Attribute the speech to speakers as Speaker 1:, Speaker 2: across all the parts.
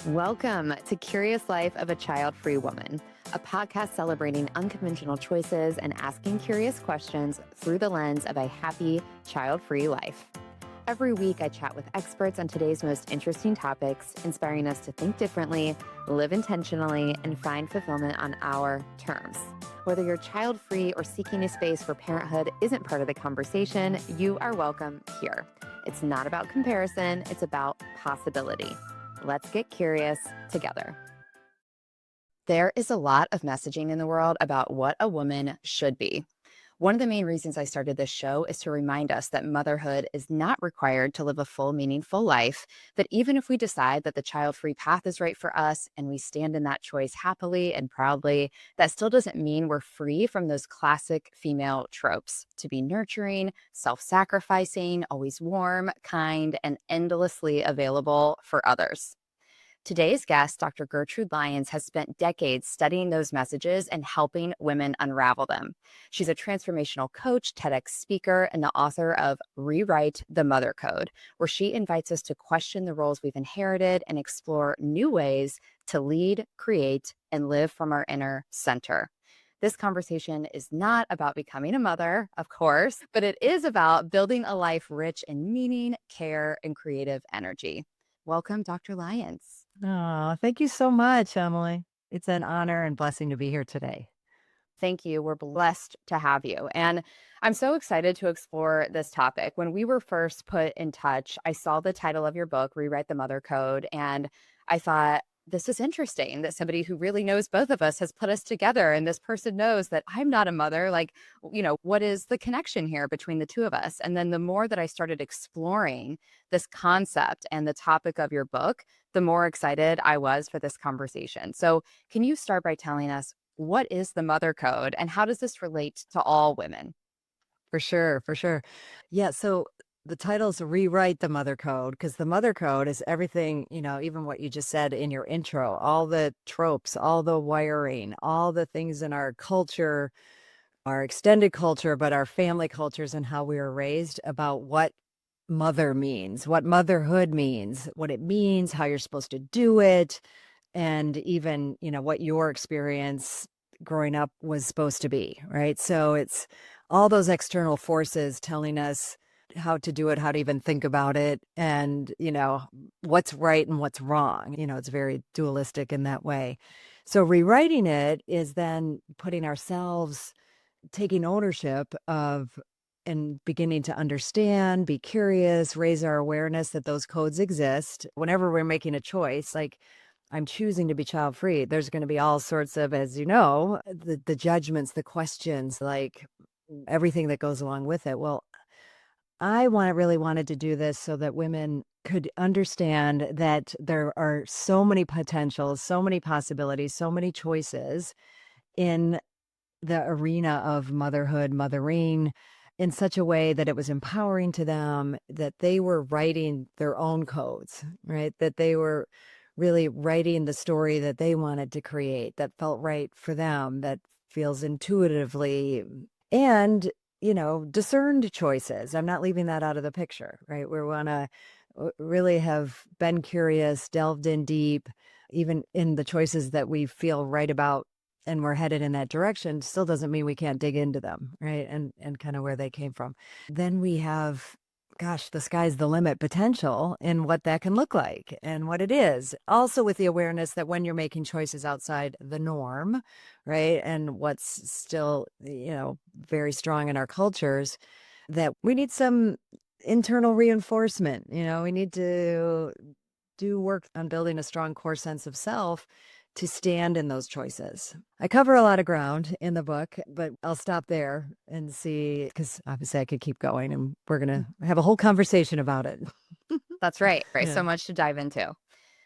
Speaker 1: Welcome to Curious Life of a Child-Free Woman, a podcast celebrating unconventional choices and asking curious questions through the lens of a happy, child-free life. Every week, I chat with experts on today's most interesting topics, inspiring us to think differently, live intentionally, and find fulfillment on our terms. Whether you're child-free or seeking a space where parenthood isn't part of the conversation, you are welcome here. It's not about comparison, it's about possibility. Let's get curious together. There is a lot of messaging in the world about what a woman should be. One of the main reasons I started this show is to remind us that motherhood is not required to live a full, meaningful life, that even if we decide that the child-free path is right for us and we stand in that choice happily and proudly, that still doesn't mean we're free from those classic female tropes to be nurturing, self-sacrificing, always warm, kind, and endlessly available for others. Today's guest, Dr. Gertrude Lyons, has spent decades studying those messages and helping women unravel them. She's a transformational coach, TEDx speaker, and the author of Rewrite the Mother Code, where she invites us to question the roles we've inherited and explore new ways to lead, create, and live from our inner center. This conversation is not about becoming a mother, of course, but it is about building a life rich in meaning, care, and creative energy. Welcome, Dr. Lyons.
Speaker 2: Oh, thank you so much, Emily. It's an honor and blessing to be here today.
Speaker 1: Thank you. We're blessed to have you. And I'm so excited to explore this topic. When we were first put in touch, I saw the title of your book, Rewrite the Mother Code, and I thought, this is interesting that somebody who really knows both of us has put us together. And this person knows that I'm not a mother. Like, what is the connection here between the two of us? And then the more that I started exploring this concept and the topic of your book, the more excited I was for this conversation. So, can you start by telling us, what is the mother code and how does this relate to all women?
Speaker 2: For sure, for sure. Yeah, so the title's Rewrite the Mother Code because the Mother Code is everything, even what you just said in your intro, all the tropes, all the wiring, all the things in our culture, our extended culture, but our family cultures and how we were raised about what mother means, what motherhood means, what it means, how you're supposed to do it, and even, what your experience growing up was supposed to be, right? So it's all those external forces telling us how to do it, how to even think about it, and, what's right and what's wrong. It's very dualistic in that way. So rewriting it is then putting ourselves, taking ownership of and beginning to understand, be curious, raise our awareness that those codes exist. Whenever we're making a choice, like I'm choosing to be child free, there's going to be all sorts of, as you know, the judgments, the questions, like everything that goes along with it. Well, really wanted to do this so that women could understand that there are so many potentials, so many possibilities, so many choices in the arena of motherhood, mothering, in such a way that it was empowering to them, that they were writing their own codes, right? That they were really writing the story that they wanted to create, that felt right for them, that feels intuitively, and, discerned choices. I'm not leaving that out of the picture, right? We want to really have been curious, delved in deep, even in the choices that we feel right about and we're headed in that direction, still doesn't mean we can't dig into them, right? And kind of where they came from. Then we have, gosh, the sky's the limit potential in what that can look like and what it is. Also with the awareness that when you're making choices outside the norm, right? And what's still, very strong in our cultures, that we need some internal reinforcement. We need to do work on building a strong core sense of self to stand in those choices. I cover a lot of ground in the book, but I'll stop there and see, because obviously I could keep going and we're going to have a whole conversation about it.
Speaker 1: That's right. Right.
Speaker 2: Yeah,
Speaker 1: So much to dive into.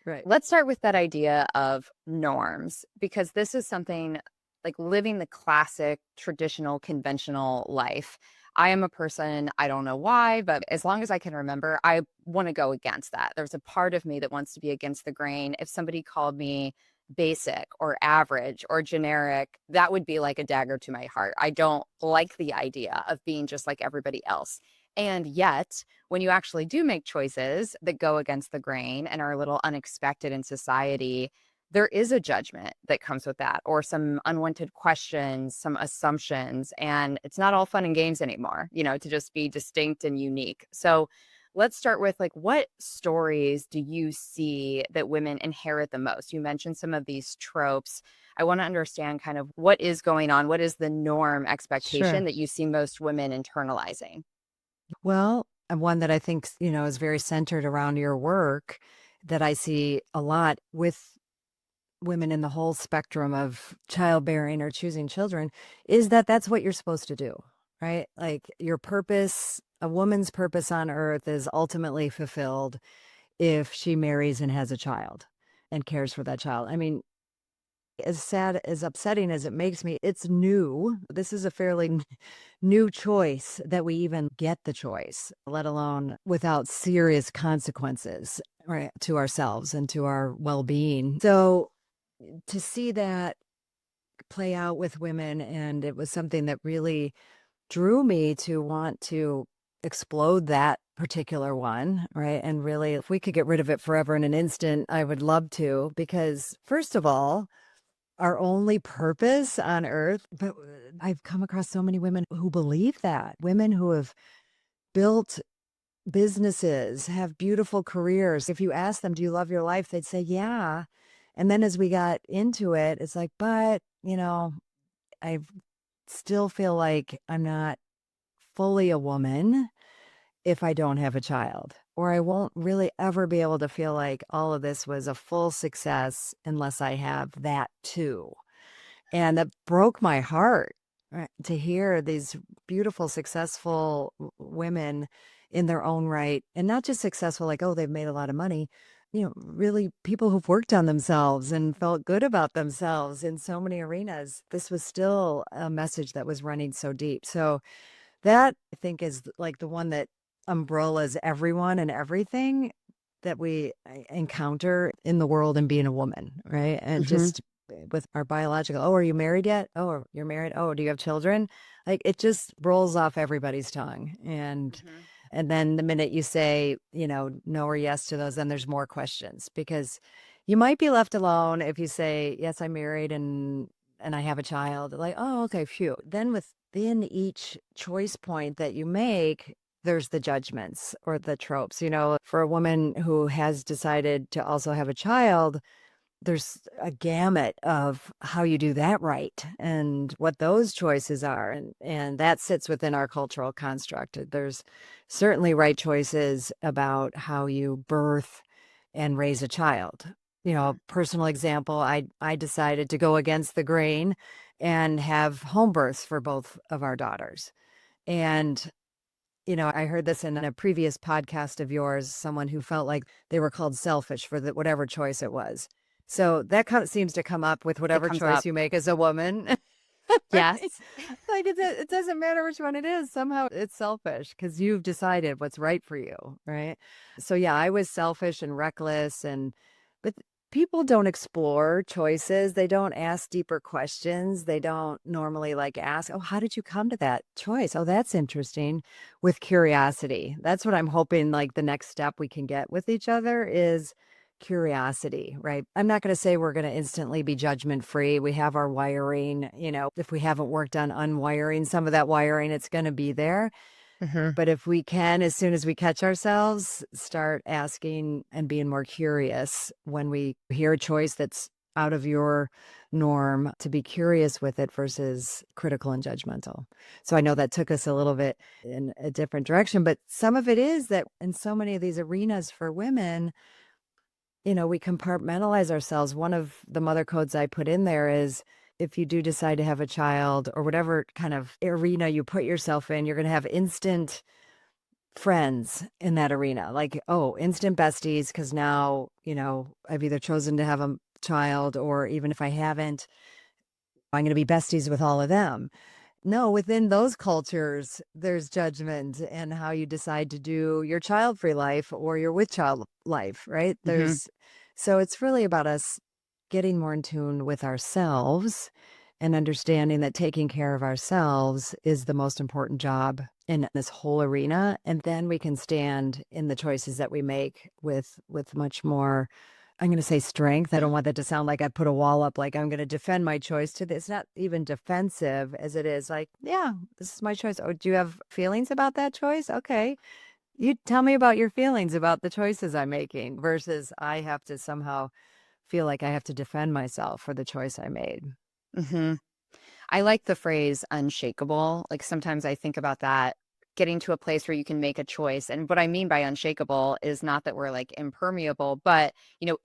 Speaker 2: right.
Speaker 1: Let's start with that idea of norms, because this is something like living the classic, traditional, conventional life. I am a person, I don't know why, but as long as I can remember, I want to go against that. There's a part of me that wants to be against the grain. If somebody called me basic or average or generic, that would be like a dagger to my heart. I don't like the idea of being just like everybody else. And yet, when you actually do make choices that go against the grain and are a little unexpected in society, there is a judgment that comes with that, or some unwanted questions, some assumptions. And it's not all fun and games anymore, to just be distinct and unique. So let's start with, like, what stories do you see that women inherit the most? You mentioned some of these tropes. I want to understand kind of what is going on. What is the norm expectation
Speaker 2: Sure.
Speaker 1: that you see most women internalizing?
Speaker 2: Well, and one that I think, is very centered around your work that I see a lot with women in the whole spectrum of childbearing or choosing children is that that's what you're supposed to do, right? Like your purpose, a woman's purpose on earth is ultimately fulfilled if she marries and has a child and cares for that child. I mean, as sad, as upsetting as it makes me, it's new. This is a fairly new choice that we even get the choice, let alone without serious consequences, right, to ourselves and to our well-being. So to see that play out with women, and it was something that really drew me to want to explode that particular one, right? And really, if we could get rid of it forever in an instant, I would love to, because first of all, our only purpose on earth, but I've come across so many women who believe that, women who have built businesses, have beautiful careers. If you ask them, do you love your life? They'd say, yeah. And then as we got into it, it's like, but, I still feel like I'm not fully a woman if I don't have a child, or I won't really ever be able to feel like all of this was a full success unless I have that too. And that broke my heart, right, to hear these beautiful, successful women in their own right. And not just successful, like, oh, they've made a lot of money, really people who've worked on themselves and felt good about themselves in so many arenas. This was still a message that was running so deep. So that I think is like the one that umbrellas everyone and everything that we encounter in the world and being a woman, right? And
Speaker 1: Hmm.
Speaker 2: just with our biological, oh, are you married yet? Oh, you're married. Oh, do you have children? Like it just rolls off everybody's tongue.
Speaker 1: Hmm.
Speaker 2: And then the minute you say, no or yes to those, then there's more questions because you might be left alone if you say, yes, I'm married and I have a child. Like, oh, okay, phew. Then within each choice point that you make, there's the judgments or the tropes. For a woman who has decided to also have a child, there's a gamut of how you do that right and what those choices are. And that sits within our cultural construct. There's certainly right choices about how you birth and raise a child. A personal example, I decided to go against the grain and have home births for both of our daughters. And I heard this in a previous podcast of yours, someone who felt like they were called selfish for whatever choice it was. So that seems to come up with
Speaker 1: It
Speaker 2: whatever
Speaker 1: comes
Speaker 2: choice
Speaker 1: up.
Speaker 2: you make as a woman. Right?
Speaker 1: Yes.
Speaker 2: Like it doesn't matter which one it is. Somehow it's selfish because you've decided what's right for you. Right. So yeah, I was selfish and reckless but people don't explore choices. They don't ask deeper questions. They don't normally like ask, oh, how did you come to that choice? Oh, that's interesting. With curiosity. That's what I'm hoping like the next step we can get with each other is curiosity, right? I'm not going to say we're going to instantly be judgment free. We have our wiring, if we haven't worked on unwiring some of that wiring, it's going to be there.
Speaker 1: Hmm.
Speaker 2: But if we can, as soon as we catch ourselves, start asking and being more curious when we hear a choice that's out of your norm, to be curious with it versus critical and judgmental. So I know that took us a little bit in a different direction, but some of it is that in so many of these arenas for women, we compartmentalize ourselves. One of the mother codes I put in there is if you do decide to have a child or whatever kind of arena you put yourself in, you're going to have instant friends in that arena. Like, oh, instant besties, because now, I've either chosen to have a child or even if I haven't, I'm going to be besties with all of them. No, within those cultures, there's judgment and how you decide to do your child-free life or your with child life, right?
Speaker 1: Hmm.
Speaker 2: So it's really about us getting more in tune with ourselves and understanding that taking care of ourselves is the most important job in this whole arena. And then we can stand in the choices that we make with much more, I'm going to say strength. I don't want that to sound like I put a wall up, like I'm going to defend my choice to this. It's not even defensive as it is like, yeah, this is my choice. Oh, do you have feelings about that choice? Okay. You tell me about your feelings about the choices I'm making versus I have to somehow feel like I have to defend myself for the choice I made.
Speaker 1: Hmm. I like the phrase unshakable. Like sometimes I think about that, getting to a place where you can make a choice. And what I mean by unshakable is not that we're like impermeable, but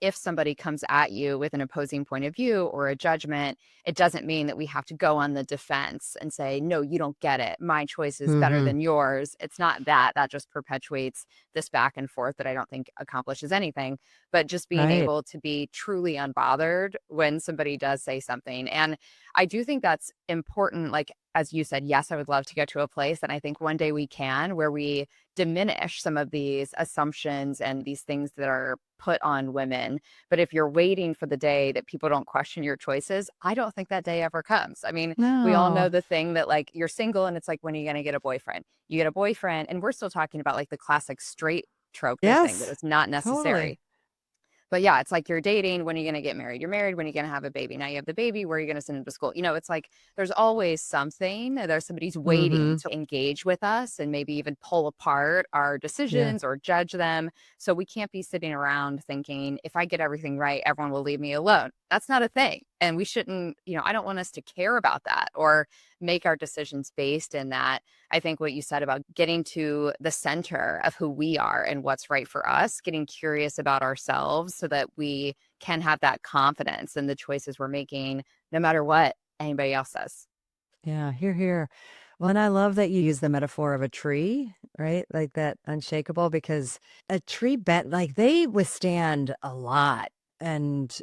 Speaker 1: if somebody comes at you with an opposing point of view or a judgment, it doesn't mean that we have to go on the defense and say, no, you don't get it. My choice is better
Speaker 2: Mhm.
Speaker 1: than yours. It's not that. That just perpetuates this back and forth that I don't think accomplishes anything. But just being
Speaker 2: Right.
Speaker 1: able to be truly unbothered when somebody does say something. And I do think that's important. Like, as you said, yes, I would love to get to a place. And I think one day we can, where we diminish some of these assumptions and these things that are put on women. But if you're waiting for the day that people don't question your choices, I don't think that day ever comes. I mean, we all know
Speaker 2: No.
Speaker 1: the thing that like you're single and it's like, when are you going to get a boyfriend? You get a boyfriend. And we're still talking about like the classic straight trope, I think, that
Speaker 2: Yes.
Speaker 1: it's not
Speaker 2: Totally.
Speaker 1: necessary. But yeah, it's like you're dating. When are you going to get married? You're married. When are you going to have a baby? Now you have the baby. Where are you going to send him to school? It's like there's always something. There's somebody's waiting
Speaker 2: Mhm.
Speaker 1: to engage with us and maybe even pull apart our
Speaker 2: Yeah.
Speaker 1: decisions or judge them. So we can't be sitting around thinking, if I get everything right, everyone will leave me alone. That's not a thing. And we shouldn't, I don't want us to care about that or make our decisions based in that. I think what you said about getting to the center of who we are and what's right for us, getting curious about ourselves so that we can have that confidence in the choices we're making, no matter what anybody else says.
Speaker 2: Yeah. Here, here. Well, and I love that you use the metaphor of a tree, right? Like that unshakable, because a tree bent, like they withstand a lot. And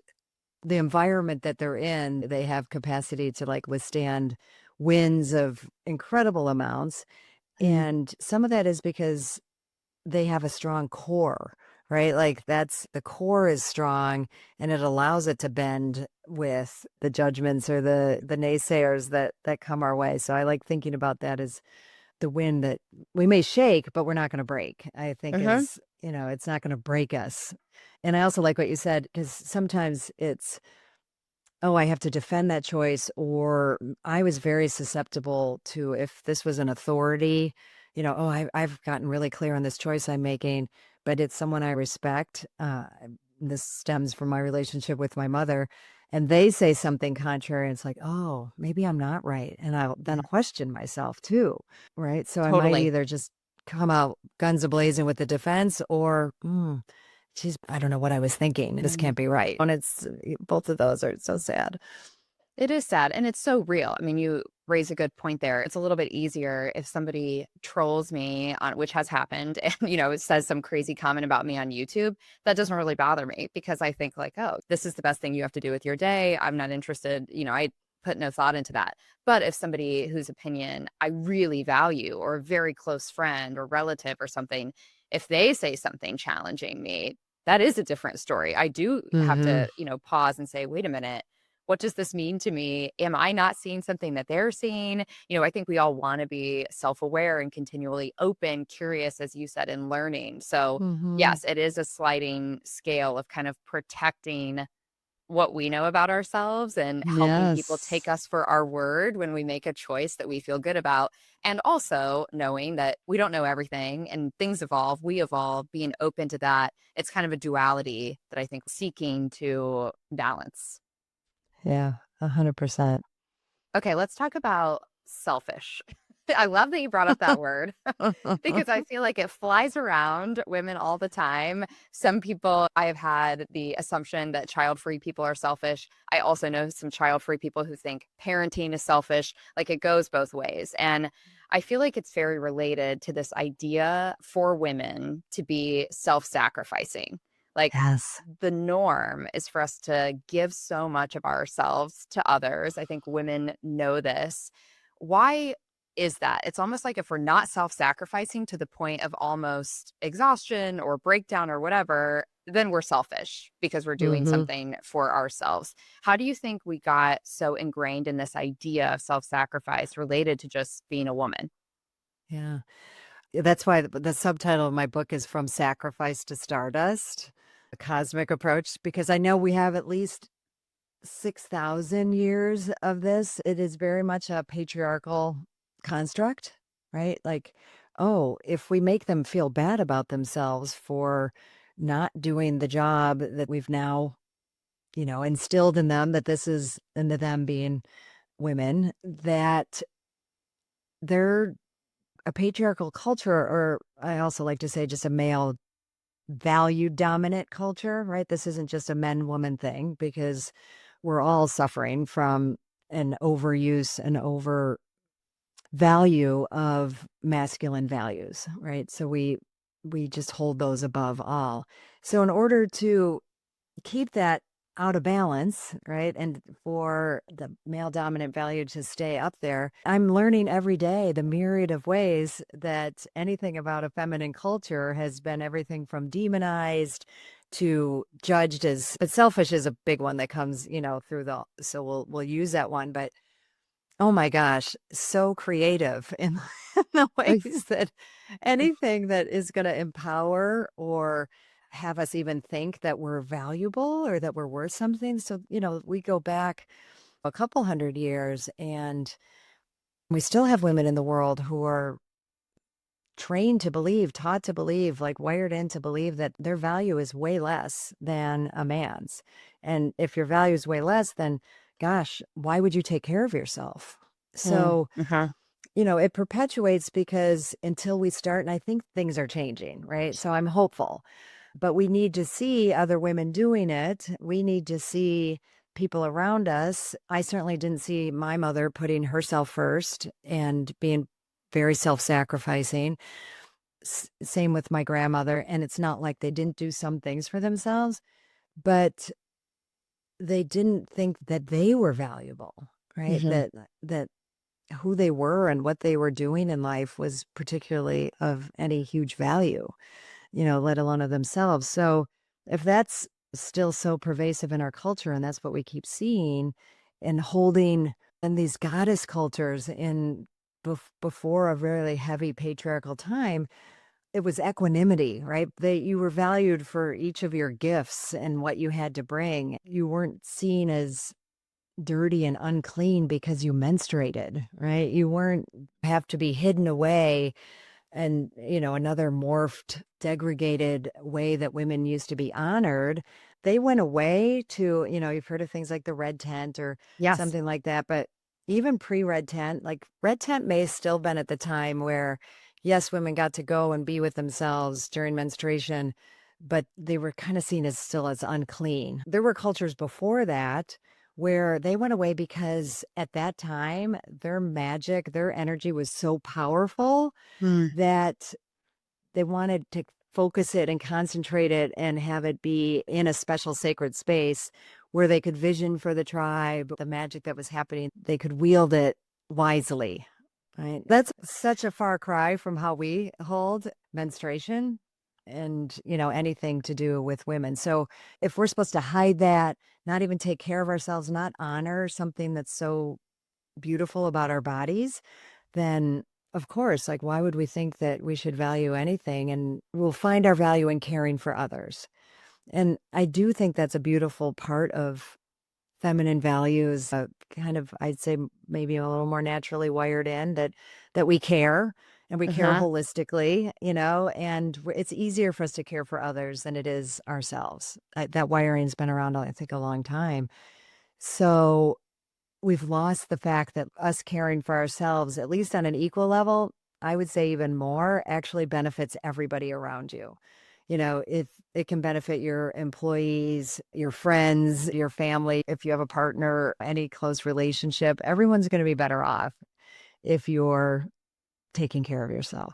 Speaker 2: the environment that they're in, they have capacity to like withstand winds of incredible amounts.
Speaker 1: Mm.
Speaker 2: And some of that is because they have a strong core, right? Like that's the core is strong and it allows it to bend with the judgments or the naysayers that come our way. So I like thinking about that as the wind that we may shake, but we're not going to break. I think
Speaker 1: Hmm.
Speaker 2: is, it's not going to break us. And I also like what you said because sometimes it's, oh, I have to defend that choice. Or I was very susceptible to if this was an authority, oh, I've gotten really clear on this choice I'm making, but it's someone I respect. This stems from my relationship with my mother. And they say something contrary. And it's like, oh, maybe I'm not right. And I'll then question myself too. Right. So I might
Speaker 1: Totally.
Speaker 2: either just come out guns a-blazing with the defense or, geez, I don't know what I was thinking. This can't be right. And it's both of those are so sad.
Speaker 1: It is sad and it's so real. I mean, you raise a good point there. It's a little bit easier if somebody trolls me on, which has happened, and it says some crazy comment about me on YouTube. That doesn't really bother me because I think like, oh, this is the best thing you have to do with your day. I'm not interested, I put no thought into that. But if somebody whose opinion I really value or a very close friend or relative or something, if they say something challenging me, that is a different story. I do have
Speaker 2: Mhm.
Speaker 1: to, pause and say, wait a minute, what does this mean to me? Am I not seeing something that they're seeing? I think we all want to be self-aware and continually open, curious, as you said, and learning. So,
Speaker 2: Mhm.
Speaker 1: yes, it is a sliding scale of kind of protecting what we know about ourselves and helping people take
Speaker 2: Yes.
Speaker 1: us for our word when we make a choice that we feel good about. And also knowing that we don't know everything and things evolve, we evolve, being open to that. It's kind of a duality that I think seeking to balance.
Speaker 2: Yeah, 100%.
Speaker 1: Okay, let's talk about selfish. I love that you brought up that word because I feel like it flies around women all the time. Some people, I have had the assumption that child-free people are selfish. I also know some child-free people who think parenting is selfish. Like it goes both ways. And I feel like it's very related to this idea for women to be self-sacrificing. Like
Speaker 2: Yes.
Speaker 1: the norm is for us to give so much of ourselves to others. I think women know this. Why is that? It's almost like if we're not self-sacrificing to the point of almost exhaustion or breakdown or whatever, then we're selfish because we're doing
Speaker 2: Hmm.
Speaker 1: something for ourselves. How do you think we got so ingrained in this idea of self-sacrifice related to just being a woman?
Speaker 2: Yeah. That's why the subtitle of my book is From Sacrifice to Stardust, a cosmic approach, because I know we have at least 6,000 years of this. It is very much a patriarchal construct, right? Like, oh, if we make them feel bad about themselves for not doing the job that we've now, instilled in them, that this is into them being women, that they're a patriarchal culture, or I also like to say just a male value dominant culture, right? This isn't just a men woman thing because we're all suffering from an overuse and over value of masculine values, right? So we just hold those above all. So in order to keep that out of balance, right? And for the male dominant value to stay up there, I'm learning every day the myriad of ways that anything about a feminine culture has been everything from demonized to judged as, but selfish is a big one that comes, through so we'll use that one. But oh my gosh, so creative in the ways that anything that is going to empower or have us even think that we're valuable or that we're worth something. So, we go back a couple hundred years and we still have women in the world who are trained to believe, taught to believe, like wired in to believe that their value is way less than a man's. And if your value is way less, then gosh, why would you take care of yourself? So,
Speaker 1: Mm-hmm.
Speaker 2: it perpetuates because until we start, and I think things are changing, right? So I'm hopeful, but we need to see other women doing it. We need to see people around us. I certainly didn't see my mother putting herself first and being very self sacrificing. Same with my grandmother. And it's not like they didn't do some things for themselves, but they didn't think that they were valuable, right?
Speaker 1: Mm-hmm.
Speaker 2: That who they were and what they were doing in life was particularly of any huge value, let alone of themselves. So if that's still so pervasive in our culture and that's what we keep seeing and holding in these goddess cultures in before a really heavy patriarchal time, it was equanimity, right? You were valued for each of your gifts and what you had to bring. You weren't seen as dirty and unclean because you menstruated, right? You weren't have to be hidden away and, another morphed, degraded way that women used to be honored. They went away to, you've heard of things like the red tent or
Speaker 1: Yes.
Speaker 2: something like that, but even pre-red tent, like red tent may have still been at the time where, yes, women got to go and be with themselves during menstruation, but they were kind of seen as still as unclean. There were cultures before that where they went away because at that time, their magic, their energy was so powerful
Speaker 1: Mm.
Speaker 2: that they wanted to focus it and concentrate it and have it be in a special sacred space where they could vision for the tribe, the magic that was happening. They could wield it wisely, right? That's such a far cry from how we hold menstruation and, anything to do with women. So if we're supposed to hide that, not even take care of ourselves, not honor something that's so beautiful about our bodies, then of course, like, why would we think that we should value anything? And we'll find our value in caring for others. And I do think that's a beautiful part of feminine values, kind of, I'd say maybe a little more naturally wired in that we care and we care
Speaker 1: Uh-huh.
Speaker 2: holistically, and it's easier for us to care for others than it is ourselves. That wiring's been around, I think, a long time. So we've lost the fact that us caring for ourselves, at least on an equal level, I would say even more, actually benefits everybody around you. If it can benefit your employees, your friends, your family, if you have a partner, any close relationship, everyone's going to be better off if you're taking care of yourself.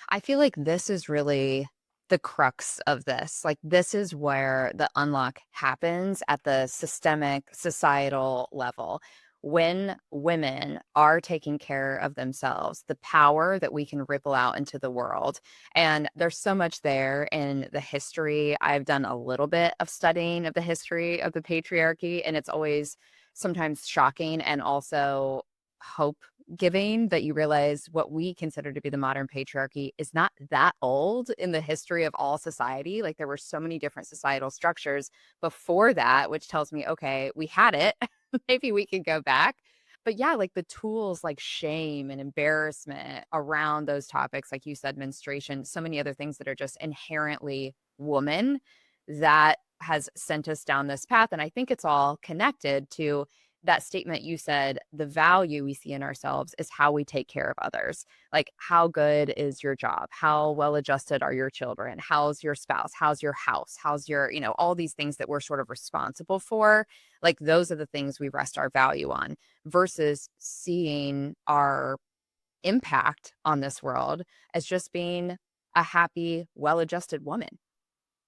Speaker 1: I feel like this is really the crux of this. Like, this is where the unlock happens at the systemic, societal level. when women are taking care of themselves, the power that we can ripple out into the world. And there's so much there in the history. I've done a little bit of studying of the history of the patriarchy, and it's always sometimes shocking and also hope giving that you realize what we consider to be the modern patriarchy is not that old in the history of all society. Like there were so many different societal structures before that, which tells me, okay, we had it. Maybe we could go back. But yeah, like the tools like shame and embarrassment around those topics, like you said, menstruation, so many other things that are just inherently woman that has sent us down this path. And I think it's all connected to that statement you said, the value we see in ourselves is how we take care of others. Like, how good is your job? How well adjusted are your children? How's your spouse? How's your house? How's your, all these things that we're sort of responsible for. Like, those are the things we rest our value on versus seeing our impact on this world as just being a happy, well adjusted woman.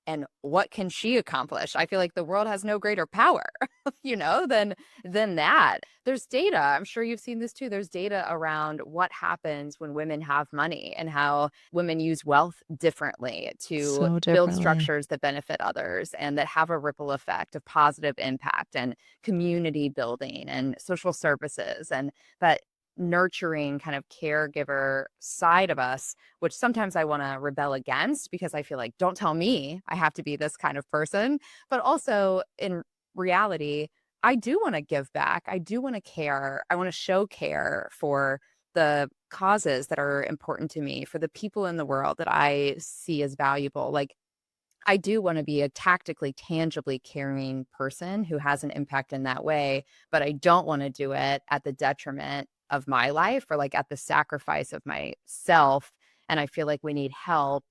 Speaker 1: And what can she accomplish? I feel like the world has no greater power, than that. There's data. I'm sure you've seen this too. There's data around what happens when women have money and how women use wealth differently to
Speaker 2: So
Speaker 1: build
Speaker 2: differently.
Speaker 1: structures that benefit others and that have a ripple effect of positive impact and community building and social services, and that nurturing kind of caregiver side of us, which sometimes I want to rebel against because I feel like, don't tell me I have to be this kind of person. But also in reality, I do want to give back. I do want to care. I want to show care for the causes that are important to me, for the people in the world that I see as valuable. Like, I do want to be a tactically, tangibly caring person who has an impact in that way, but I don't want to do it at the detriment of my life or like at the sacrifice of myself. And I feel like we need help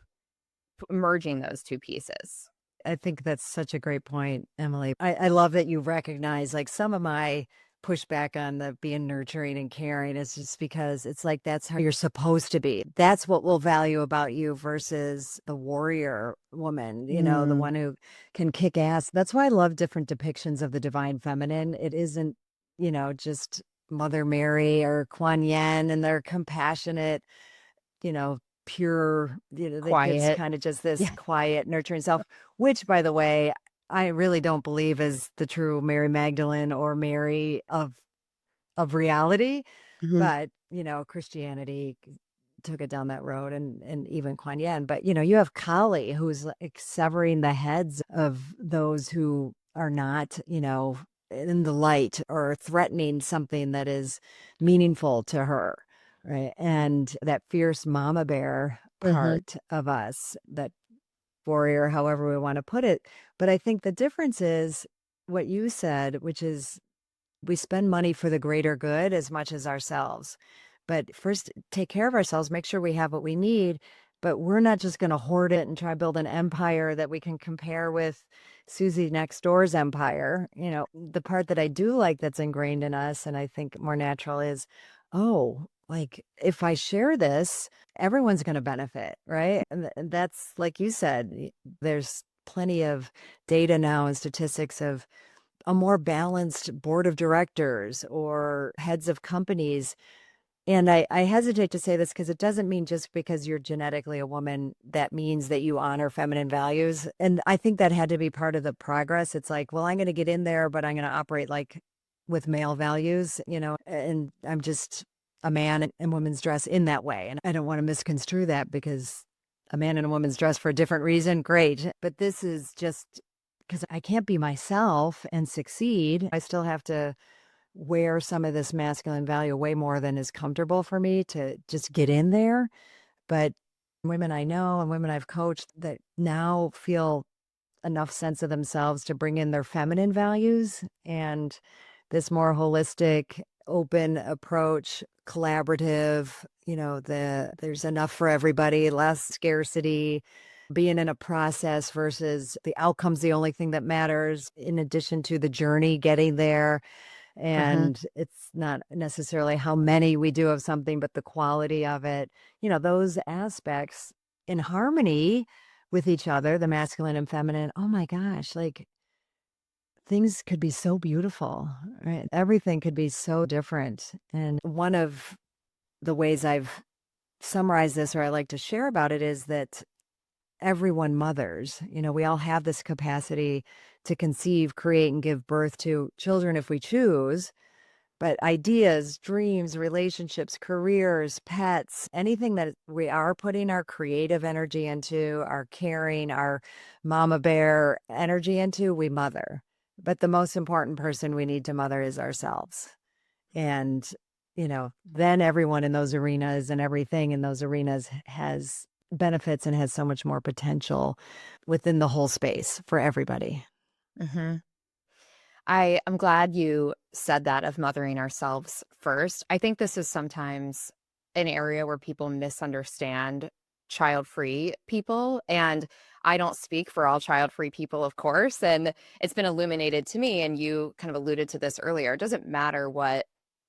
Speaker 1: merging those two pieces.
Speaker 2: I think that's such a great point, Emily. I love that you recognize like some of my pushback on the being nurturing and caring is just because it's like that's how you're supposed to be. That's what we'll value about you versus the warrior woman, the
Speaker 1: Mm,
Speaker 2: one who can kick ass. That's why I love different depictions of the divine feminine. It isn't, just Mother Mary or Kuan Yin and their compassionate, you know, pure, that gives
Speaker 1: quiet.
Speaker 2: kind of just this
Speaker 1: Yeah.
Speaker 2: quiet, nurturing self, which, by the way, I really don't believe is the true Mary Magdalene or Mary of reality.
Speaker 1: Mhm.
Speaker 2: But, Christianity took it down that road and even Kuan Yin. But, you have Kali who's like severing the heads of those who are not, in the light or threatening something that is meaningful to her. Right. And that fierce mama bear
Speaker 1: Mhm.
Speaker 2: part of us, that warrior, however we want to put it. But I think the difference is what you said, which is we spend money for the greater good as much as ourselves. But first, take care of ourselves, make sure we have what we need. But we're not just going to hoard it and try to build an empire that we can compare with Susie next door's empire. The part that I do like that's ingrained in us, and I think more natural is, oh, like if I share this, everyone's going to benefit, right? And that's like you said, there's plenty of data now and statistics of a more balanced board of directors or heads of companies. And I hesitate to say this because it doesn't mean just because you're genetically a woman, that means that you honor feminine values. And I think that had to be part of the progress. It's like, well, I'm going to get in there, but I'm going to operate like with male values, and I'm just a man in women's dress in that way. And I don't want to misconstrue that because a man and a woman's dress for a different reason, great. But this is just because I can't be myself and succeed. I still have to wear some of this masculine value way more than is comfortable for me to just get in there. But women I know and women I've coached that now feel enough sense of themselves to bring in their feminine values and this more holistic, open approach, collaborative, there's enough for everybody, less scarcity, being in a process versus the outcome's the only thing that matters in addition to the journey getting there.
Speaker 1: Mhm.
Speaker 2: And it's not necessarily how many we do of something, but the quality of it, those aspects in harmony with each other, the masculine and feminine. Oh my gosh, like things could be so beautiful, right? Everything could be so different. And one of the ways I've summarized this, or I like to share about it, is that everyone mothers. We all have this capacity to conceive, create, and give birth to children if we choose. But ideas, dreams, relationships, careers, pets, anything that we are putting our creative energy into, our caring, our mama bear energy into, we mother. But the most important person we need to mother is ourselves. And, then everyone in those arenas and everything in those arenas has benefits and has so much more potential within the whole space for everybody.
Speaker 1: Hmm. I'm glad you said that of mothering ourselves first. I think this is sometimes an area where people misunderstand child-free people, and I don't speak for all child-free people, of course, and it's been illuminated to me, and you kind of alluded to this earlier. It doesn't matter what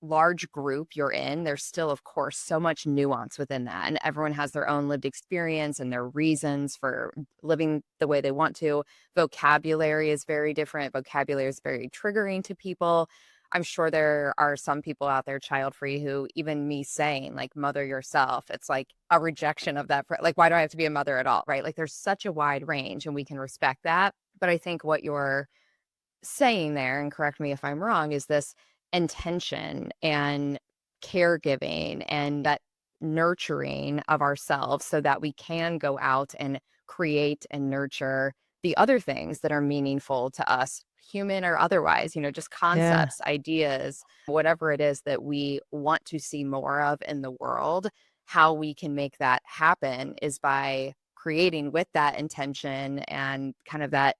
Speaker 1: large group you're in, there's still, of course, so much nuance within that, and everyone has their own lived experience and their reasons for living the way they want to. Vocabulary is very different. Vocabulary is very triggering to people. I'm sure there are some people out there child free who, even me saying like mother yourself, it's like a rejection of that. Like, why do I have to be a mother at all? Right. Like, there's such a wide range and we can respect that. But I think what you're saying there, and correct me if I'm wrong, is this intention and caregiving and that nurturing of ourselves so that we can go out and create and nurture the other things that are meaningful to us, human or otherwise, just
Speaker 2: Yeah.
Speaker 1: concepts, ideas, whatever it is that we want to see more of in the world. How we can make that happen is by creating with that intention and kind of that,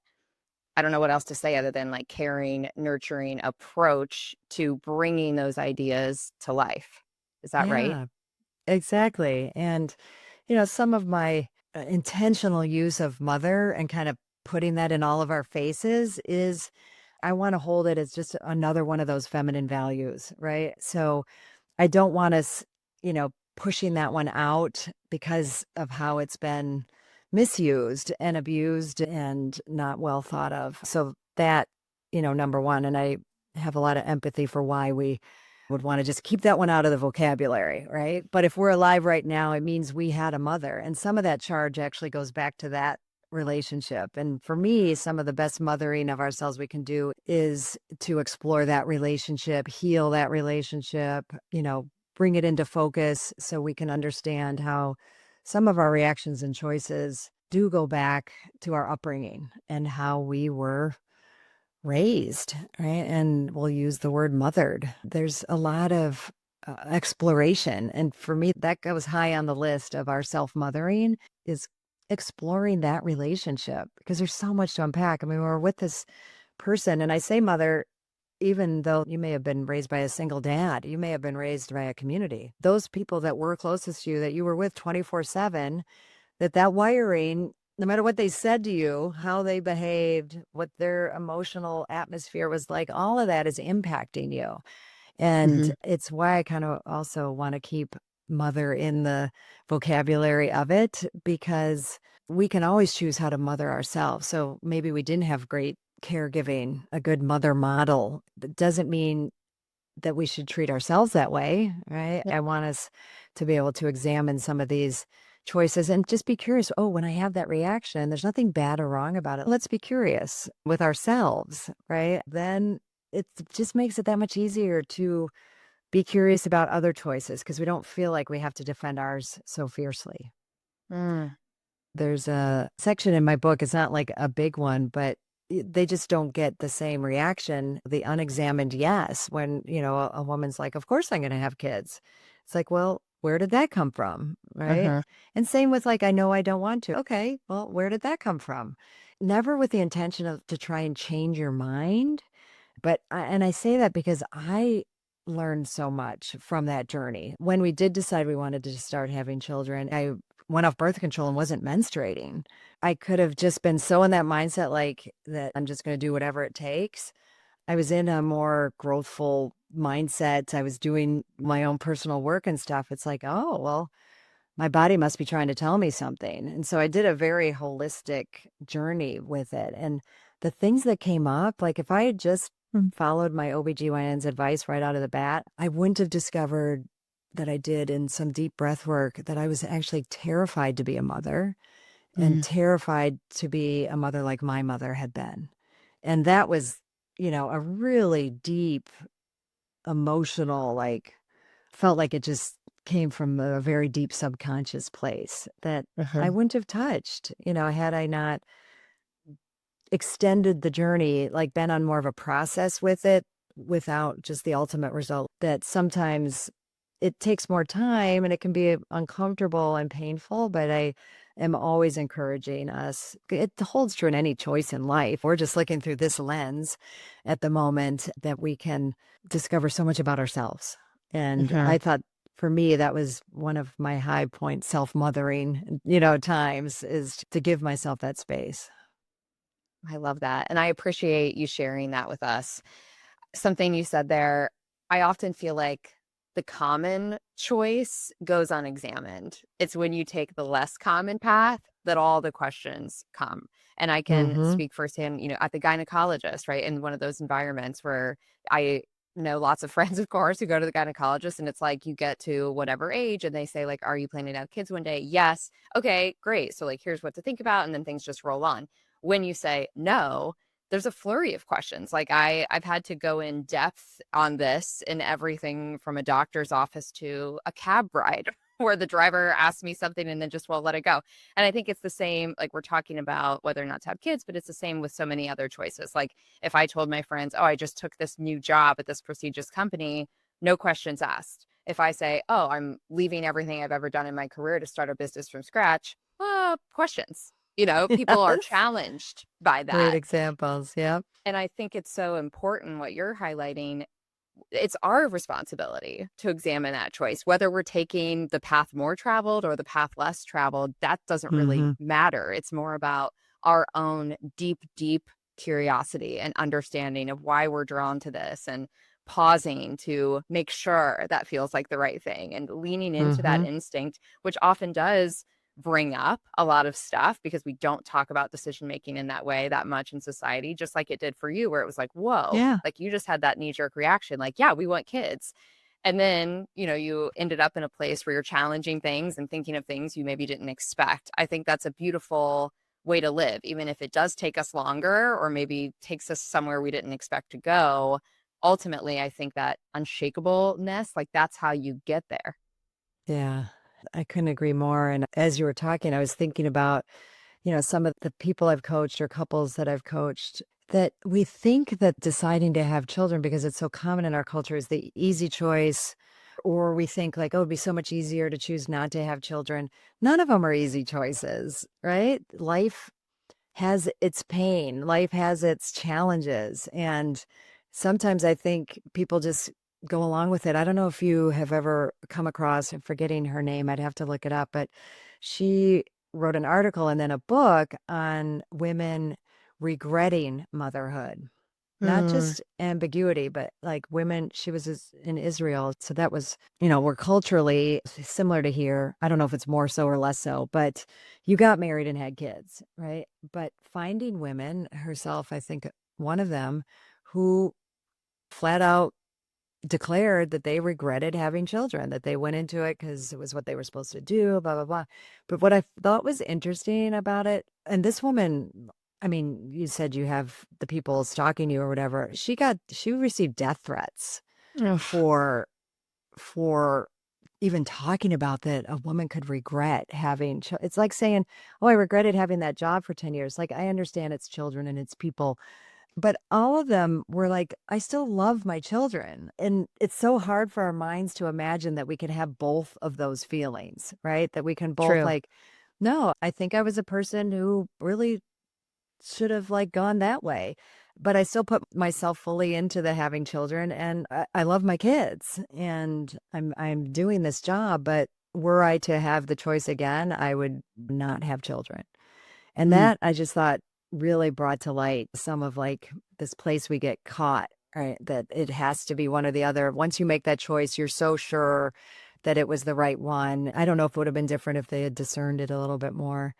Speaker 1: I don't know what else to say other than like caring, nurturing approach to bringing those ideas to life. Is that right?
Speaker 2: Yeah. Exactly. And, some of my intentional use of mother and kind of putting that in all of our faces is I want to hold it as just another one of those feminine values, right? So I don't want us, pushing that one out because of how it's been misused and abused and not well thought of. So that, number one, and I have a lot of empathy for why we would want to just keep that one out of the vocabulary, right? But if we're alive right now, it means we had a mother. And some of that charge actually goes back to that relationship. And for me, some of the best mothering of ourselves we can do is to explore that relationship, heal that relationship, bring it into focus so we can understand how some of our reactions and choices do go back to our upbringing and how we were raised, right? And we'll use the word mothered. There's a lot of exploration. And for me, that goes high on the list of our self mothering is exploring that relationship because there's so much to unpack. I mean, we're with this person, and I say mother, even though you may have been raised by a single dad, you may have been raised by a community. Those people that were closest to you, that you were with 24/7, that wiring, no matter what they said to you, how they behaved, what their emotional atmosphere was like, all of that is impacting you. And
Speaker 1: Hmm.
Speaker 2: it's why I kind of also want to keep mother in the vocabulary of it because we can always choose how to mother ourselves. So maybe we didn't have great caregiving, a good mother model. That doesn't mean that we should treat ourselves that way, right? I want us to be able to examine some of these choices and just be curious. Oh, when I have that reaction, there's nothing bad or wrong about it. Let's be curious with ourselves, right? Then it just makes it that much easier to be curious about other choices because we don't feel like we have to defend ours so fiercely.
Speaker 1: Mm.
Speaker 2: There's a section in my book, it's not like a big one, but they just don't get the same reaction, the unexamined yes, when, a woman's like, "Of course I'm gonna have kids." It's like, "Well, where did that come from?" Right?
Speaker 1: Hmm.
Speaker 2: And same with like, "I know I don't want to." Okay, well, where did that come from? Never with the intention of to try and change your mind, but I say that because I learned so much from that journey. When we did decide we wanted to start having children, I went off birth control and wasn't menstruating. I could have just been so in that mindset, like that I'm just going to do whatever it takes. I was in a more growthful mindset. I was doing my own personal work and stuff. It's like, oh, well, my body must be trying to tell me something. And so I did a very holistic journey with it. And the things that came up, like if I had just followed my OBGYN's advice right out of the bat, I wouldn't have discovered that I did in some deep breath work that I was actually terrified to be a mother and
Speaker 1: Mm.
Speaker 2: terrified to be a mother like my mother had been. And that was, a really deep emotional, like, felt like it just came from a very deep subconscious place that I
Speaker 1: Mhm.
Speaker 2: wouldn't have touched, had I not extended the journey, like been on more of a process with it without just the ultimate result. That sometimes it takes more time and it can be uncomfortable and painful, but I am always encouraging us. It holds true in any choice in life. We're just looking through this lens at the moment that we can discover so much about ourselves. And
Speaker 1: Mhm.
Speaker 2: I thought for me, that was one of my high point self mothering, times is to give myself that space.
Speaker 1: I love that, and I appreciate you sharing that with us. Something you said there, I often feel like the common choice goes unexamined. It's when you take the less common path that all the questions come. And I can
Speaker 2: Hmm.
Speaker 1: speak firsthand, at the gynecologist, right? In one of those environments where I know lots of friends, of course, who go to the gynecologist, and it's like you get to whatever age and they say, like, are you planning to have kids one day? Yes. Okay, great. So, like, here's what to think about. And then things just roll on. When you say no, there's a flurry of questions. Like I've had to go in depth on this in everything from a doctor's office to a cab ride where the driver asks me something and then just won't let it go. And I think it's the same, like we're talking about whether or not to have kids, but it's the same with so many other choices. Like if I told my friends, oh, I just took this new job at this prestigious company, no questions asked. If I say, oh, I'm leaving everything I've ever done in my career to start a business from scratch, questions. People are
Speaker 2: Yes.
Speaker 1: challenged by
Speaker 2: Great
Speaker 1: that.
Speaker 2: examples. Yep.
Speaker 1: And I think it's so important what you're highlighting. It's our responsibility to examine that choice, whether we're taking the path more traveled or the path less traveled, that doesn't really
Speaker 2: Mhm.
Speaker 1: matter. It's more about our own deep, deep curiosity and understanding of why we're drawn to this and pausing to make sure that feels like the right thing and leaning into that
Speaker 2: Mhm.
Speaker 1: instinct, which often does bring up a lot of stuff because we don't talk about decision making in that way that much in society, just like it did for you, where it was like, whoa,
Speaker 2: Yeah.
Speaker 1: like you just had that knee jerk reaction, like, yeah, we want kids. And then, you ended up in a place where you're challenging things and thinking of things you maybe didn't expect. I think that's a beautiful way to live, even if it does take us longer or maybe takes us somewhere we didn't expect to go. Ultimately, I think that unshakableness, like that's how you get there.
Speaker 2: Yeah. I couldn't agree more, and as you were talking, I was thinking about, some of the people I've coached or couples that I've coached that we think that deciding to have children because it's so common in our culture is the easy choice, or we think like, "Oh, it'd be so much easier to choose not to have children." None of them are easy choices, right? Life has its pain, life has its challenges, and sometimes I think people just go along with it. I don't know if you have ever come across, I'm forgetting her name, I'd have to look it up, but she wrote an article and then a book on women regretting motherhood. Not
Speaker 1: Mm,
Speaker 2: just ambiguity, but like women, she was in Israel. So that was, we're culturally similar to here. I don't know if it's more so or less so, but you got married and had kids, right? But finding women, herself, I think one of them, who flat out declared that they regretted having children, that they went into it because it was what they were supposed to do, blah, blah, blah. But what I thought was interesting about it, and this woman, I mean, you said you have the people stalking you or whatever. She received death threats
Speaker 1: oof.
Speaker 2: for even talking about that a woman could regret having it's like saying, "Oh, I regretted having that job for 10 years." Like, I understand it's children and it's people, but all of them were like, "I still love my children." And it's so hard for our minds to imagine that we can have both of those feelings, right? That we can both
Speaker 1: True.
Speaker 2: like, "No, I think I was a person who really should have like gone that way." But I still put myself fully into the having children and I love my kids and I'm doing this job, but were I to have the choice again, I would not have children. And
Speaker 1: Mm,
Speaker 2: that I just thought really brought to light some of like this place we get caught, right? That it has to be one or the other. Once you make that choice, you're so sure that it was the right one. I don't know if it would have been different if they had discerned it a little bit more.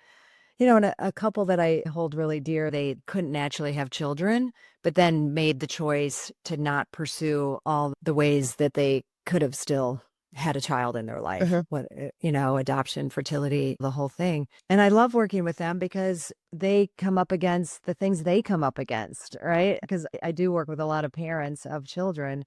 Speaker 2: And a couple that I hold really dear, they couldn't naturally have children, but then made the choice to not pursue all the ways that they could have still had a child in their life.
Speaker 1: Hmm.
Speaker 2: Adoption, fertility, the whole thing. And I love working with them because they come up against the things they come up against, right? Because I do work with a lot of parents of children,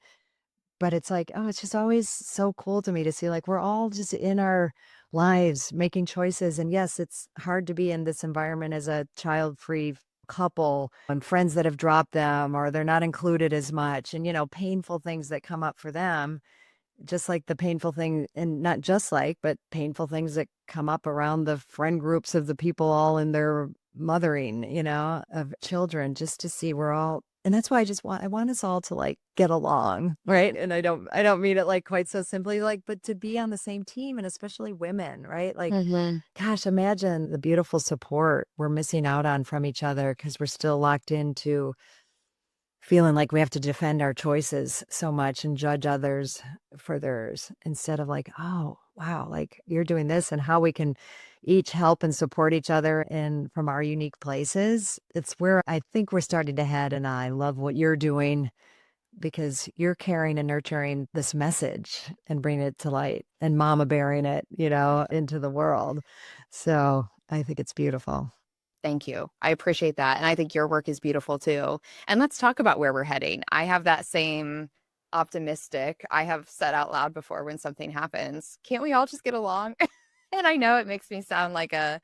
Speaker 2: but it's like, oh, it's just always so cool to me to see, like, we're all just in our lives making choices. And yes, it's hard to be in this environment as a child-free couple and friends that have dropped them or they're not included as much and, painful things that come up for them, just like the painful thing, and not just like, but painful things that come up around the friend groups of the people all in their mothering, of children, just to see we're all, and that's why I want us all to like get along, right? And I don't mean it like quite so simply, like, but to be on the same team, and especially women, right? Like,
Speaker 1: Hmm.
Speaker 2: gosh, imagine the beautiful support we're missing out on from each other because we're still locked into feeling like we have to defend our choices so much and judge others for theirs instead of like, oh, wow, like you're doing this and how we can each help and support each other in from our unique places. It's where I think we're starting to head. And I love what you're doing because you're carrying and nurturing this message and bringing it to light and mama bearing it, into the world. So I think it's beautiful.
Speaker 1: Thank you. I appreciate that. And I think your work is beautiful too. And let's talk about where we're heading. I have that same optimistic, I have said out loud before when something happens, can't we all just get along? And I know it makes me sound like a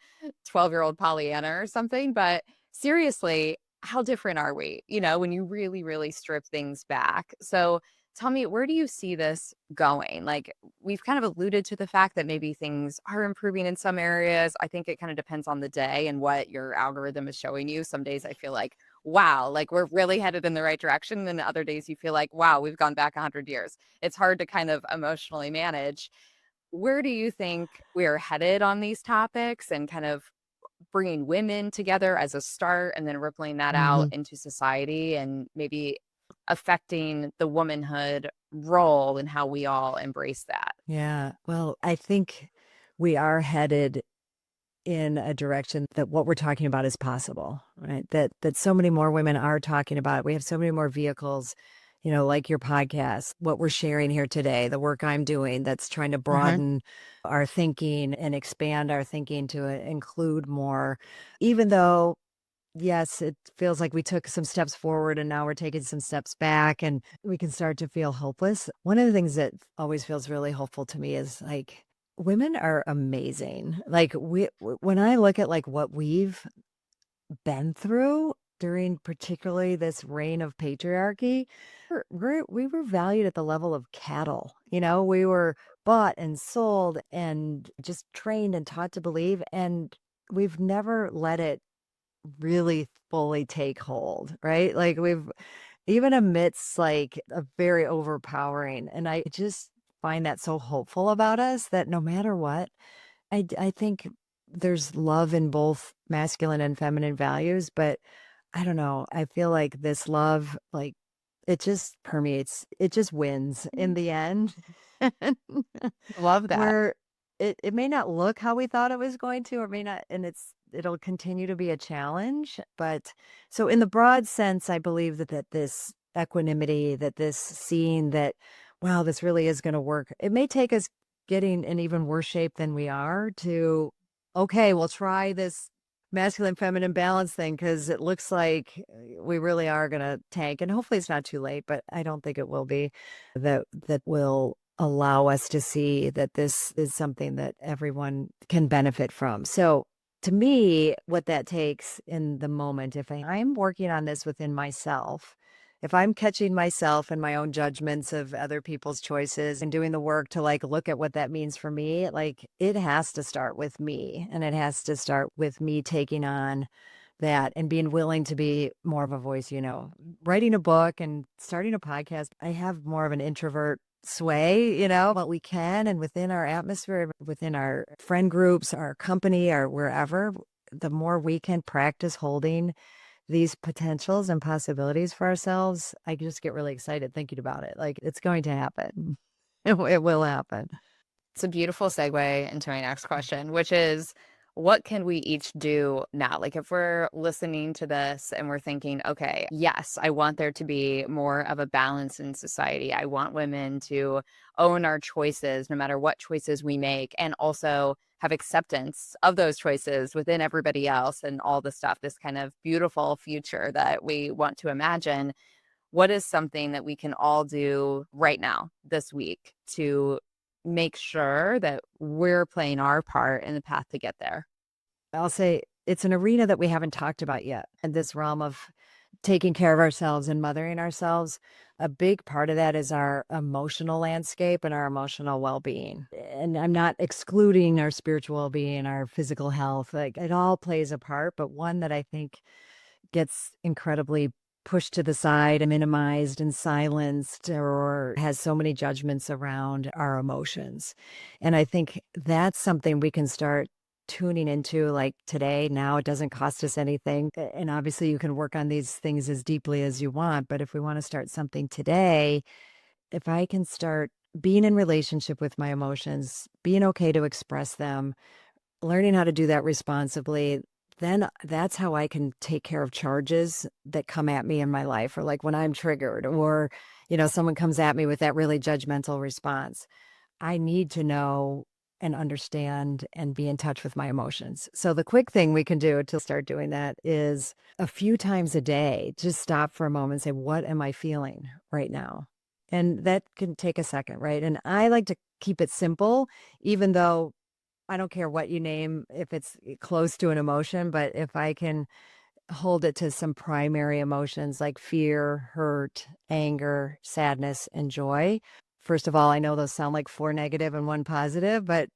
Speaker 1: 12-year-old Pollyanna or something, but seriously, how different are we? When you really, really strip things back. So tell me, where do you see this going? Like, we've kind of alluded to the fact that maybe things are improving in some areas. I think it kind of depends on the day and what your algorithm is showing you. Some days I feel like, wow, like we're really headed in the right direction. And then other days you feel like, wow, we've gone back 100 years. It's hard to kind of emotionally manage. Where do you think we're headed on these topics and kind of bringing women together as a start and then rippling that out
Speaker 2: Mhm.
Speaker 1: into society and maybe affecting the womanhood role and how we all embrace that?
Speaker 2: Yeah. Well, I think we are headed in a direction that what we're talking about is possible, right? That so many more women are talking about it. We have so many more vehicles, like your podcast, what we're sharing here today, the work I'm doing that's trying to
Speaker 1: Hmm.
Speaker 2: broaden our thinking and expand our thinking to include more, even though yes, it feels like we took some steps forward and now we're taking some steps back and we can start to feel hopeless. One of the things that always feels really hopeful to me is like women are amazing. Like when I look at like what we've been through during particularly this reign of patriarchy, we were valued at the level of cattle. We were bought and sold and just trained and taught to believe, and we've never let it really fully take hold, right? Like we've even amidst like a very overpowering, and I just find that so hopeful about us that no matter what, I think there's love in both masculine and feminine values, but I don't know. I feel like this love, like it just permeates, it just wins in the end.
Speaker 1: Love that.
Speaker 2: Where it may not look how we thought it was going to, or may not, and it'll continue to be a challenge. But so in the broad sense, I believe that this equanimity, that this seeing that, wow, this really is going to work. It may take us getting in even worse shape than we are to, okay, we'll try this masculine feminine balance thing because it looks like we really are going to tank, and hopefully it's not too late, but I don't think it will be. That will allow us to see that this is something that everyone can benefit from. So to me, what that takes in the moment, if I'm working on this within myself, if I'm catching myself and my own judgments of other people's choices and doing the work to like look at what that means for me, like it has to start with me, and it has to start with me taking on that and being willing to be more of a voice, writing a book and starting a podcast. I have more of an introvert sway, what we can, and within our atmosphere, within our friend groups, our company, or wherever, the more we can practice holding these potentials and possibilities for ourselves, I just get really excited thinking about it. Like it's going to happen. It will happen.
Speaker 1: It's a beautiful segue into my next question, which is what can we each do now? Like if we're listening to this and we're thinking, okay, yes, I want there to be more of a balance in society. I want women to own our choices, no matter what choices we make, and also have acceptance of those choices within everybody else and all the stuff, this kind of beautiful future that we want to imagine. What is something that we can all do right now this week to make sure that we're playing our part in the path to get there?
Speaker 2: I'll say it's an arena that we haven't talked about yet. And this realm of taking care of ourselves and mothering ourselves, a big part of that is our emotional landscape and our emotional well-being. And I'm not excluding our spiritual well-being, our physical health. Like it all plays a part, but one that I think gets incredibly pushed to the side and minimized and silenced or has so many judgments around our emotions. And I think that's something we can start tuning into like today. Now it doesn't cost us anything. And obviously you can work on these things as deeply as you want. But if we want to start something today, if I can start being in relationship with my emotions, being okay to express them, learning how to do that responsibly, then that's how I can take care of charges that come at me in my life, or like when I'm triggered, or, someone comes at me with that really judgmental response. I need to know and understand and be in touch with my emotions. So the quick thing we can do to start doing that is a few times a day, just stop for a moment and say, what am I feeling right now? And that can take a second, right? And I like to keep it simple, even though I don't care what you name, if it's close to an emotion, but if I can hold it to some primary emotions like fear, hurt, anger, sadness, and joy. First of all, I know those sound like 4 negative and 1 positive, but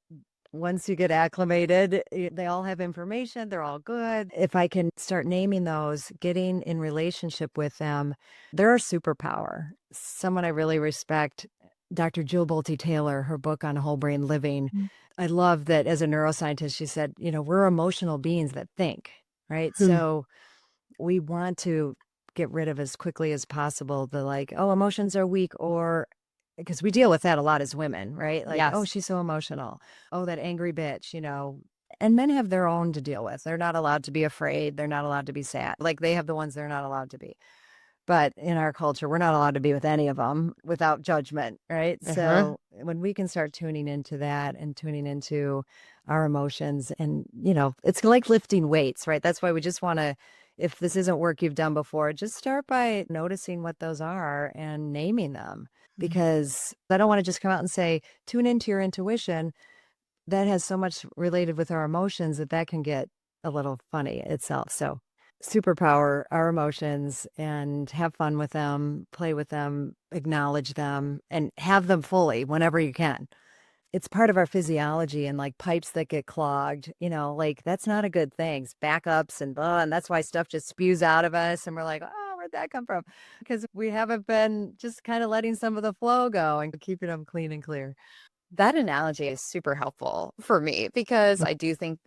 Speaker 2: once you get acclimated, they all have information. They're all good. If I can start naming those, getting in relationship with them, they're a superpower. Someone I really respect, Dr. Jill Bolte Taylor, her book on whole brain living. I love that as a neuroscientist, she said, we're emotional beings that think, right?
Speaker 1: Hmm.
Speaker 2: So we want to get rid of as quickly as possible the like, oh, emotions are weak, or because we deal with that a lot as women, right? Like, oh,
Speaker 1: Yes.
Speaker 2: she's so emotional. Oh, that angry bitch, And men have their own to deal with. They're not allowed to be afraid. They're not allowed to be sad. Like they have the ones they're not allowed to be. But in our culture, we're not allowed to be with any of them without judgment, right?
Speaker 1: Uh-huh.
Speaker 2: So when we can start tuning into that and tuning into our emotions, and, it's like lifting weights, right? That's why we just want to, if this isn't work you've done before, just start by noticing what those are and naming them. Because I don't want to just come out and say, tune into your intuition. That has so much related with our emotions that can get a little funny itself. So superpower our emotions and have fun with them, play with them, acknowledge them, and have them fully whenever you can. It's part of our physiology, and like pipes that get clogged, like that's not a good thing. It's backups and blah, and that's why stuff just spews out of us. And we're like, oh, where'd that come from? Because we haven't been just kind of letting some of the flow go and keeping them clean and clear.
Speaker 1: That analogy is super helpful for me because I do think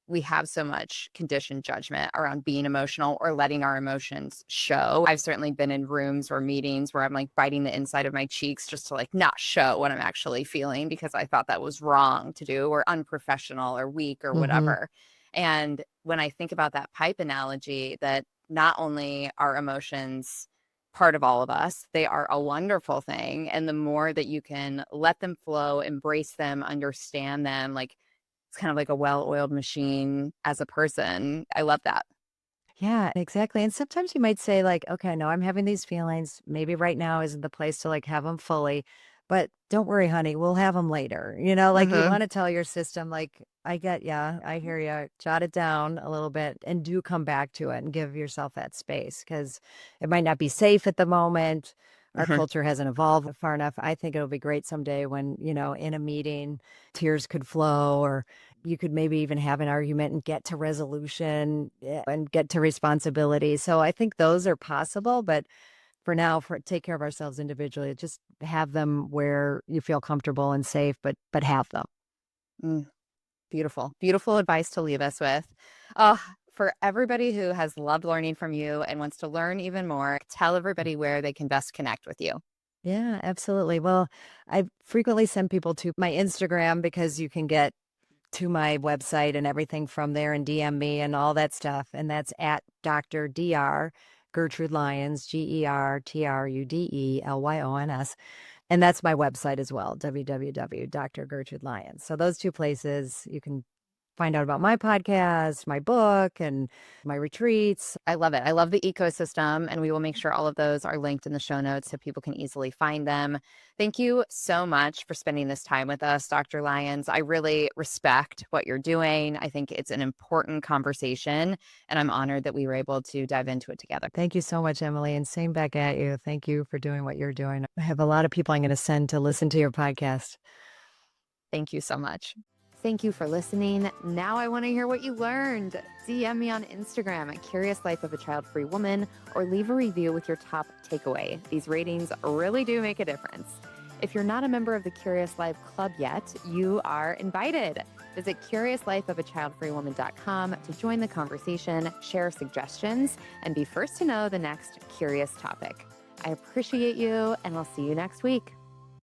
Speaker 1: we have so much conditioned judgment around being emotional or letting our emotions show. I've certainly been in rooms or meetings where I'm like biting the inside of my cheeks just to like not show what I'm actually feeling because I thought that was wrong to do or unprofessional or weak or
Speaker 2: Mm-hmm.
Speaker 1: whatever. And when I think about that pipe analogy, that not only are emotions part of all of us. They are a wonderful thing. And the more that you can let them flow, embrace them, understand them, like it's kind of like a well-oiled machine as a person. I love that.
Speaker 2: Yeah, exactly. And sometimes you might say like, okay, no, I'm having these feelings. Maybe right now isn't the place to like have them fully, but don't worry, honey, we'll have them later. Like you
Speaker 1: Uh-huh.
Speaker 2: want to tell your system, like, I get ya, I hear ya, jot it down a little bit and do come back to it and give yourself that space because it might not be safe at the moment. Our
Speaker 1: Uh-huh.
Speaker 2: culture hasn't evolved far enough. I think it'll be great someday when, in a meeting, tears could flow, or you could maybe even have an argument and get to resolution, and get to responsibility. So I think those are possible, but for now, take care of ourselves individually. Just have them where you feel comfortable and safe, but have them.
Speaker 1: Mm, beautiful, beautiful advice to leave us with. Uh, for everybody who has loved learning from you and wants to learn even more, tell everybody where they can best connect with you.
Speaker 2: Yeah, absolutely. Well, I frequently send people to my Instagram because you can get to my website and everything from there and DM me and all that stuff. And that's at Dr. Dr. Gertrude Lyons, GertrudeLyons. And that's my website as well, www.drgertrudelyons. So those two places you can find out about my podcast, my book, and my retreats.
Speaker 1: I love it. I love the ecosystem, and we will make sure all of those are linked in the show notes so people can easily find them. Thank you so much for spending this time with us, Dr. Lyons. I really respect what you're doing. I think it's an important conversation, and I'm honored that we were able to dive into it together.
Speaker 2: Thank you so much, Emily, and same back at you. Thank you for doing what you're doing. I have a lot of people I'm going to send to listen to your podcast.
Speaker 1: Thank you so much. Thank you for listening. Now I want to hear what you learned. DM me on Instagram at Curious Life of a Child-Free Woman or leave a review with your top takeaway. These ratings really do make a difference. If you're not a member of the Curious Life Club yet, you are invited. Visit CuriousLifeOfAChildFreeWoman.com to join the conversation, share suggestions, and be first to know the next curious topic. I appreciate you, and I'll see you next week.